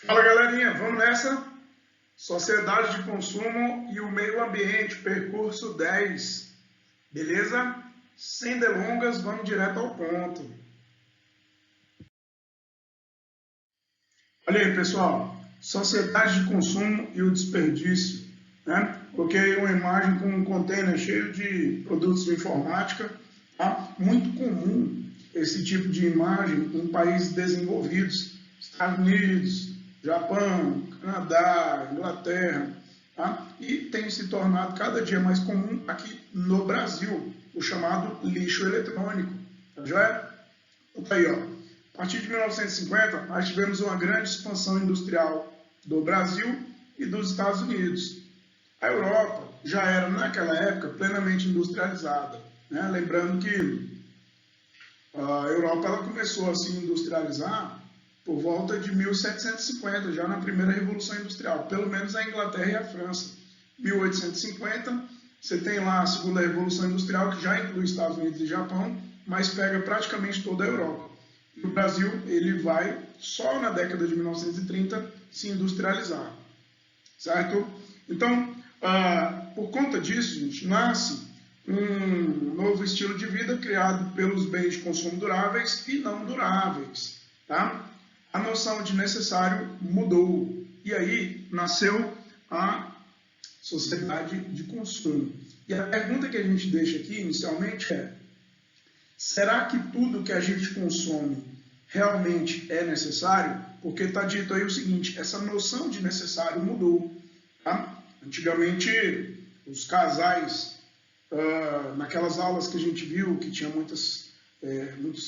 Fala galerinha, vamos nessa? Sociedade de consumo e o meio ambiente, percurso 10, beleza? Sem delongas, vamos direto ao ponto. Olha aí pessoal, sociedade de consumo e o desperdício, né? Coloquei uma imagem com um container cheio de produtos de informática, tá? Muito comum esse tipo de imagem em países desenvolvidos, Estados Unidos, Japão, Canadá, Inglaterra, tá? E tem se tornado cada dia mais comum aqui no Brasil, o chamado lixo eletrônico, tá joia? Então, aí, ó, a partir de 1950, nós tivemos uma grande expansão industrial do Brasil e dos Estados Unidos. A Europa já era, naquela época, plenamente industrializada, né? Lembrando que a Europa ela começou a se industrializar por volta de 1750, já na primeira Revolução Industrial, pelo menos a Inglaterra e a França. 1850, você tem lá a segunda Revolução Industrial, que já inclui Estados Unidos e Japão, mas pega praticamente toda a Europa. E o Brasil ele vai, só na década de 1930, se industrializar, certo? Então, por conta disso, gente, nasce um novo estilo de vida criado pelos bens de consumo duráveis e não duráveis, tá? A noção de necessário mudou. E aí nasceu a sociedade de consumo. E a pergunta que a gente deixa aqui inicialmente é: será que tudo que a gente consome realmente é necessário? Porque está dito aí o seguinte, essa noção de necessário mudou. Tá? Antigamente, os casais, naquelas aulas que a gente viu, que tinha muitos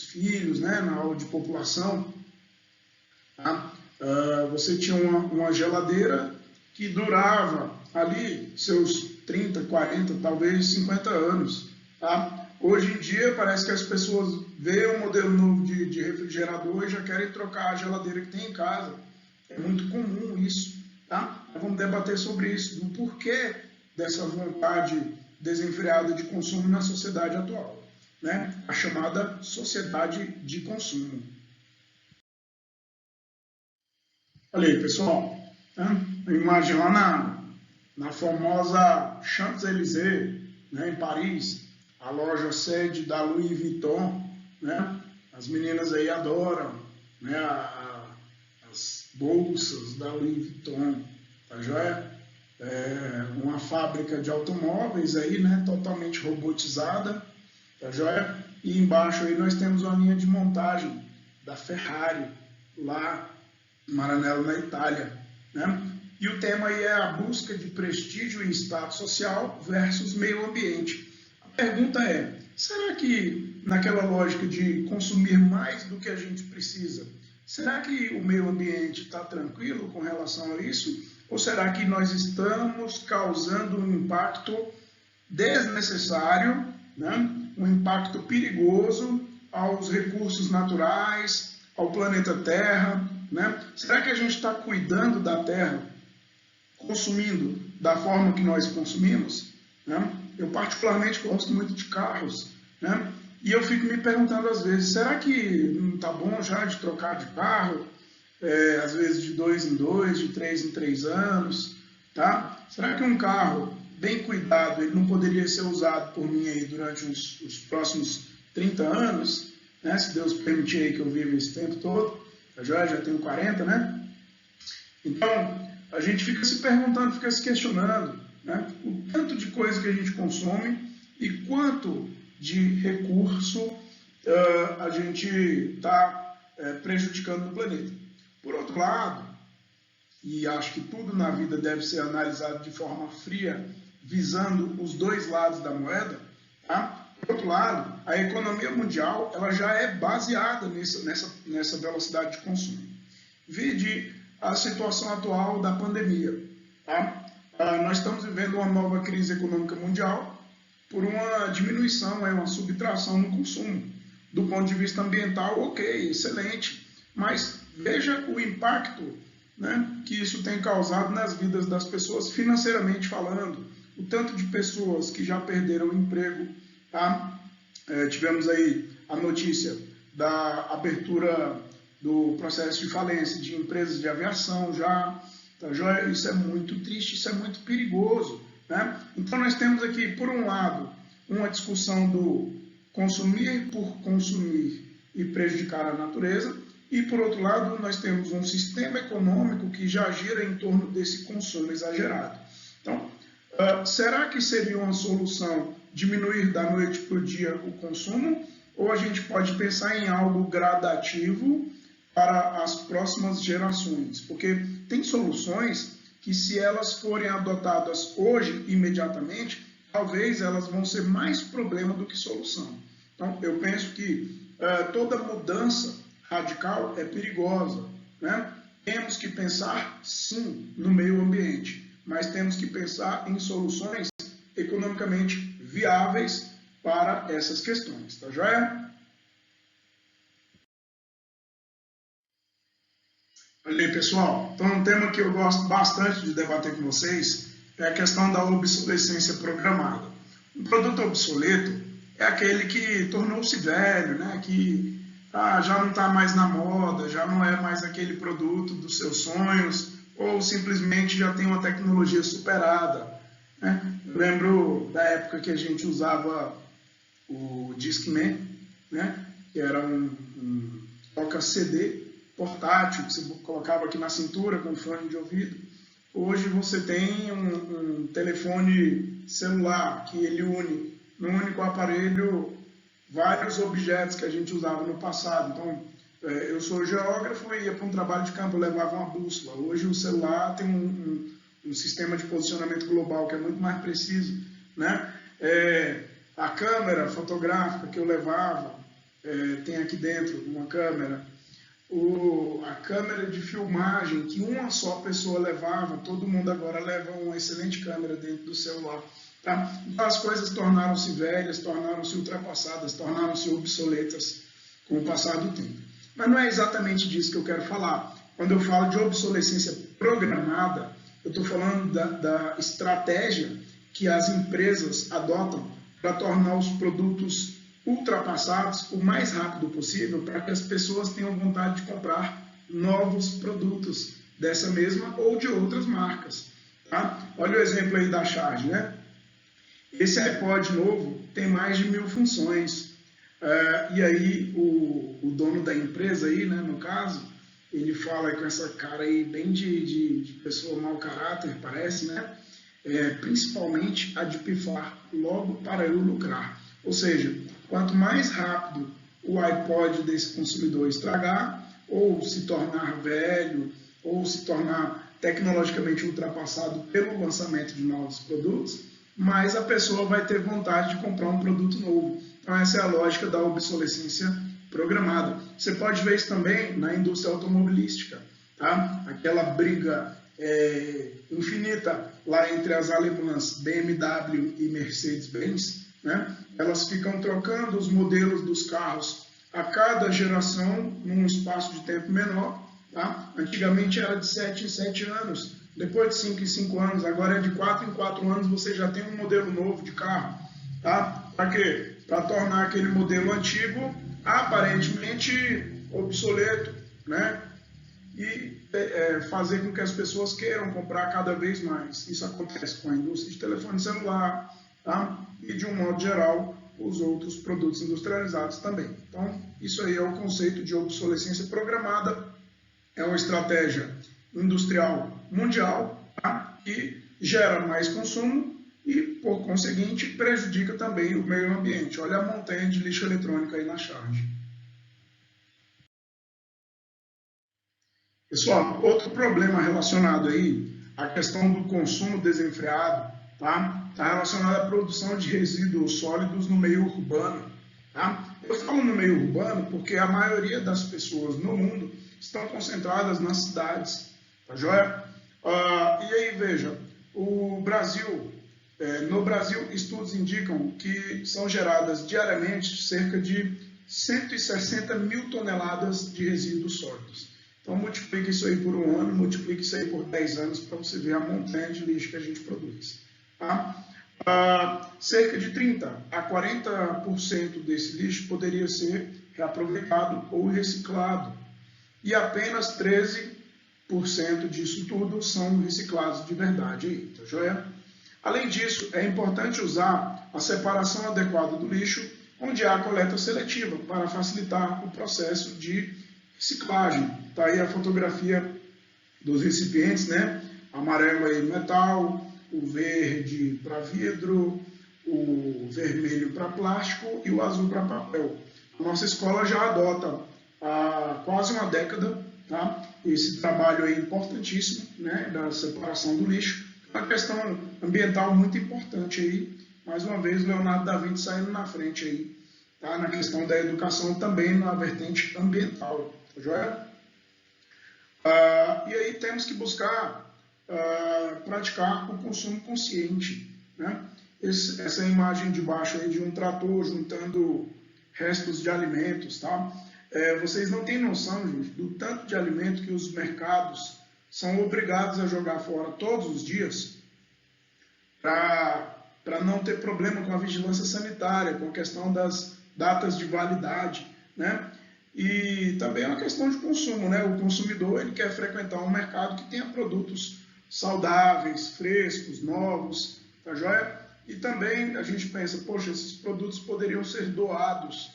filhos, né, na aula de população, tá? Você tinha uma geladeira que durava ali seus 30, 40, talvez 50 anos. Tá? Hoje em dia parece que as pessoas veem um modelo novo de refrigerador e já querem trocar a geladeira que tem em casa. É muito comum isso. Tá? Vamos debater sobre isso, do porquê dessa vontade desenfreada de consumo na sociedade atual, né? A chamada sociedade de consumo. Olha aí, pessoal, né? A imagem lá na famosa Champs-Élysées, né, em Paris, a loja sede da Louis Vuitton, né? As meninas aí adoram, né, as bolsas da Louis Vuitton, tá joia? Uma fábrica de automóveis aí, né, totalmente robotizada, tá joia? E embaixo aí nós temos uma linha de montagem da Ferrari, lá em Maranello, na Itália, né? E o tema aí é a busca de prestígio e status social versus meio ambiente. A pergunta é, será que naquela lógica de consumir mais do que a gente precisa, será que o meio ambiente está tranquilo com relação a isso? Ou será que nós estamos causando um impacto desnecessário, né? Um impacto perigoso aos recursos naturais, ao planeta Terra, né? Será que a gente está cuidando da Terra, consumindo da forma que nós consumimos? Né? Eu particularmente gosto muito de carros, né? E eu fico me perguntando às vezes, será que não está bom já de trocar de carro? Às vezes de 2 em 2, de 3 em 3 anos, tá? Será que um carro bem cuidado, ele não poderia ser usado por mim aí durante os próximos 30 anos, né? Se Deus permitir aí que eu viva esse tempo todo, eu já tenho 40, né? Então, a gente fica se perguntando, fica se questionando, né? O tanto de coisa que a gente consome e quanto de recurso a gente está prejudicando no planeta. Por outro lado, e acho que tudo na vida deve ser analisado de forma fria, visando os dois lados da moeda, tá? Por outro lado, a economia mundial ela já é baseada nessa velocidade de consumo. Vide a situação atual da pandemia. Tá? Nós estamos vivendo uma nova crise econômica mundial por uma diminuição, uma subtração no consumo. Do ponto de vista ambiental, ok, excelente, mas veja o impacto, né, que isso tem causado nas vidas das pessoas, financeiramente falando. O tanto de pessoas que já perderam o emprego. Tá? Tivemos aí a notícia da abertura do processo de falência de empresas de aviação já, tá joia? Isso é muito triste, isso é muito perigoso, né? Então nós temos aqui, por um lado, uma discussão do consumir por consumir e prejudicar a natureza, e por outro lado nós temos um sistema econômico que já gira em torno desse consumo exagerado. Então, será que seria uma solução diminuir da noite para o dia o consumo? Ou a gente pode pensar em algo gradativo para as próximas gerações? Porque tem soluções que, se elas forem adotadas hoje, imediatamente, talvez elas vão ser mais problema do que solução. Então, eu penso que toda mudança radical é perigosa, né? Temos que pensar, sim, no meio ambiente, mas temos que pensar em soluções economicamente viáveis para essas questões, tá joia? Olha aí, pessoal, então um tema que eu gosto bastante de debater com vocês é a questão da obsolescência programada. Um produto obsoleto é aquele que tornou-se velho, né? Que já não está mais na moda, já não é mais aquele produto dos seus sonhos, ou simplesmente já tem uma tecnologia superada, né? Eu lembro da época que a gente usava o Discman, né? Que era um toca-CD portátil, que você colocava aqui na cintura com fone de ouvido. Hoje você tem um telefone celular que ele une num único aparelho vários objetos que a gente usava no passado. Então, eu sou geógrafo e ia para um trabalho de campo, eu levava uma bússola. Hoje o celular tem um sistema de posicionamento global que é muito mais preciso, né? A câmera fotográfica que eu levava, tem aqui dentro uma câmera. A câmera de filmagem que uma só pessoa levava, todo mundo agora leva uma excelente câmera dentro do celular. Tá? Então as coisas tornaram-se velhas, tornaram-se ultrapassadas, tornaram-se obsoletas com o passar do tempo. Mas não é exatamente disso que eu quero falar. Quando eu falo de obsolescência programada, eu estou falando da estratégia que as empresas adotam para tornar os produtos ultrapassados o mais rápido possível, para que as pessoas tenham vontade de comprar novos produtos dessa mesma ou de outras marcas. Tá? Olha o exemplo aí da Charge, né? Esse iPod novo tem mais de 1000 funções. E aí o dono da empresa aí, né, no caso, ele fala com essa cara aí bem de pessoa mau caráter, parece, né? Principalmente a de pifar logo para eu lucrar. Ou seja, quanto mais rápido o iPod desse consumidor estragar, ou se tornar velho, ou se tornar tecnologicamente ultrapassado pelo lançamento de novos produtos, mais a pessoa vai ter vontade de comprar um produto novo. Então essa é a lógica da obsolescência programada. Você pode ver isso também na indústria automobilística, tá? Aquela briga infinita lá entre as alemãs BMW e Mercedes-Benz, né? Elas ficam trocando os modelos dos carros a cada geração num espaço de tempo menor. Tá? Antigamente era de 7 em 7 anos, depois de 5 em 5 anos, agora é de 4 em 4 anos você já tem um modelo novo de carro. Tá? Para quê? Para tornar aquele modelo antigo aparentemente obsoleto, né? E fazer com que as pessoas queiram comprar cada vez mais. Isso acontece com a indústria de telefone celular, tá? E de um modo geral os outros produtos industrializados também. Então isso aí é o conceito de obsolescência programada. É uma estratégia industrial mundial, tá? Que gera mais consumo e, por conseguinte, prejudica também o meio ambiente. Olha a montanha de lixo eletrônico aí na Charge. Pessoal, outro problema relacionado aí à questão do consumo desenfreado, tá? Está relacionado à produção de resíduos sólidos no meio urbano. Tá? Eu falo no meio urbano porque a maioria das pessoas no mundo estão concentradas nas cidades, tá joia? E aí, veja, no Brasil, estudos indicam que são geradas diariamente cerca de 160 mil toneladas de resíduos sólidos. Então, multiplique isso aí por um ano, multiplique isso aí por 10 anos para você ver a montanha de lixo que a gente produz. Tá? Cerca de 30% a 40% desse lixo poderia ser reaproveitado ou reciclado. e apenas 13% disso tudo são reciclados de verdade aí, tá joia? Além disso, é importante usar a separação adequada do lixo, onde há coleta seletiva, para facilitar o processo de reciclagem. Tá aí a fotografia dos recipientes, né? Amarelo aí metal, o verde para vidro, o vermelho para plástico e o azul para papel. A nossa escola já adota há quase uma década, tá? Esse trabalho aí importantíssimo, né? Da separação do lixo. Uma questão ambiental muito importante aí. Mais uma vez, Leonardo da Vinci saindo na frente aí, tá? Na questão da educação também na vertente ambiental, tá joia? E aí temos que buscar praticar o consumo consciente, né? Essa imagem de baixo aí de um trator juntando restos de alimentos, tá? Vocês não têm noção, gente, do tanto de alimento que os mercados são obrigados a jogar fora todos os dias para não ter problema com a vigilância sanitária, com a questão das datas de validade, né? E também é uma questão de consumo, né? O consumidor ele quer frequentar um mercado que tenha produtos saudáveis, frescos, novos, tá joia? E também a gente pensa, poxa, esses produtos poderiam ser doados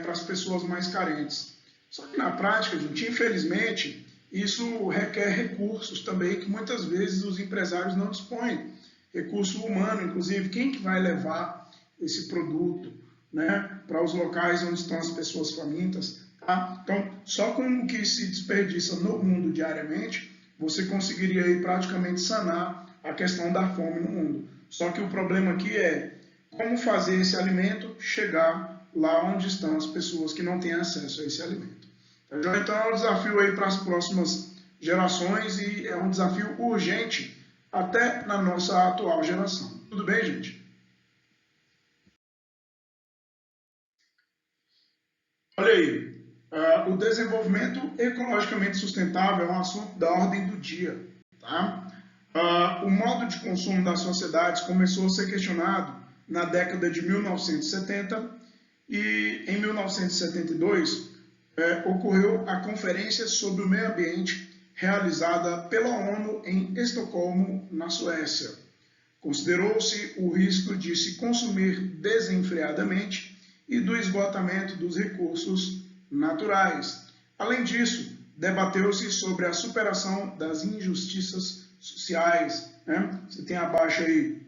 para as pessoas mais carentes. Só que na prática, gente, infelizmente, isso requer recursos também que muitas vezes os empresários não dispõem. Recurso humano, inclusive, quem que vai levar esse produto, né, para os locais onde estão as pessoas famintas, tá? Então, só com o que se desperdiça no mundo diariamente, você conseguiria aí praticamente sanar a questão da fome no mundo. Só que o problema aqui é como fazer esse alimento chegar lá onde estão as pessoas que não têm acesso a esse alimento. Então é um desafio aí para as próximas gerações e é um desafio urgente até na nossa atual geração. Tudo bem, gente? Olha aí, o desenvolvimento ecologicamente sustentável é um assunto da ordem do dia, tá? O modo de consumo das sociedades começou a ser questionado na década de 1970 e em 1972 ocorreu a Conferência sobre o Meio Ambiente realizada pela ONU em Estocolmo, na Suécia. Considerou-se o risco de se consumir desenfreadamente e do esgotamento dos recursos naturais. Além disso, debateu-se sobre a superação das injustiças sociais, né? Você tem abaixo aí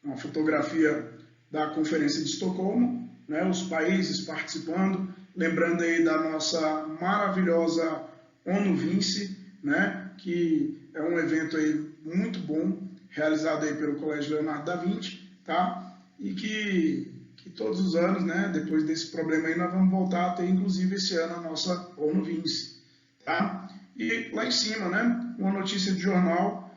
uma fotografia da Conferência de Estocolmo, né? Os países participando, lembrando aí da nossa maravilhosa ONU Vinci, né? Que é um evento aí muito bom, realizado aí pelo Colégio Leonardo da Vinci, tá? E que todos os anos, né, depois desse problema aí, nós vamos voltar a ter, inclusive, esse ano, a nossa ONU Vinci, tá? E lá em cima, né, uma notícia de jornal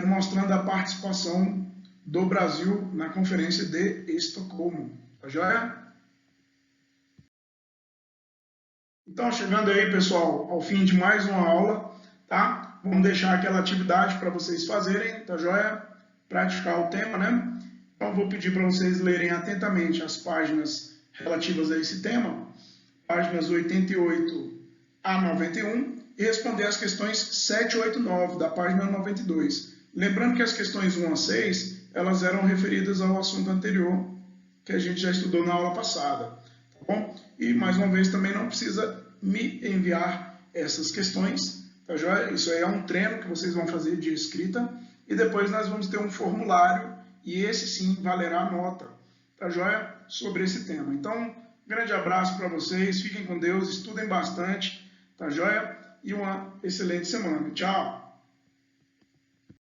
mostrando a participação do Brasil na Conferência de Estocolmo, tá joia? Então, chegando aí, pessoal, ao fim de mais uma aula, tá? Vamos deixar aquela atividade para vocês fazerem, tá joia? Praticar o tema, né? Então, vou pedir para vocês lerem atentamente as páginas relativas a esse tema, páginas 88 a 91, e responder as questões 7, 8 e 9 da página 92. Lembrando que as questões 1 a 6, elas eram referidas ao assunto anterior, que a gente já estudou na aula passada, tá bom? E, mais uma vez, também não precisa me enviar essas questões, tá joia? Isso aí é um treino que vocês vão fazer de escrita, e depois nós vamos ter um formulário, e esse sim valerá nota, tá joia? Sobre esse tema. Então, grande abraço para vocês, fiquem com Deus, estudem bastante, tá joia? E uma excelente semana. Tchau!